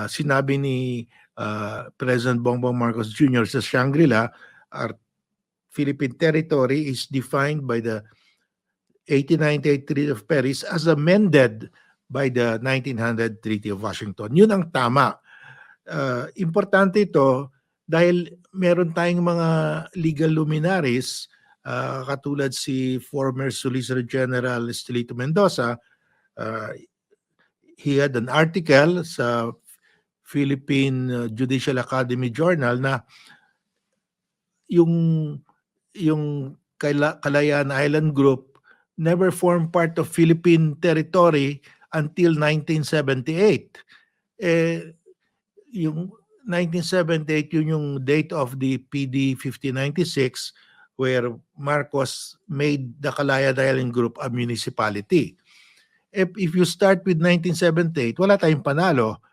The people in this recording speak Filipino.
sinabi ni President Bongbong Marcos Jr. sa Shangri-La, our Philippine territory is defined by the 1898 Treaty of Paris as amended by the 1900 Treaty of Washington. Yun ang tama. Importante ito dahil meron tayong mga legal luminaries katulad si former Solicitor General Estelito Mendoza. He had an article sa Philippine Judicial Academy Journal na yung Kalayaan Island Group never formed part of Philippine territory until 1978. Yung 1978, yun yung date of the PD 5096 where Marcos made the Kalayaan Island Group a municipality. If you start with 1978, wala tayong panalo.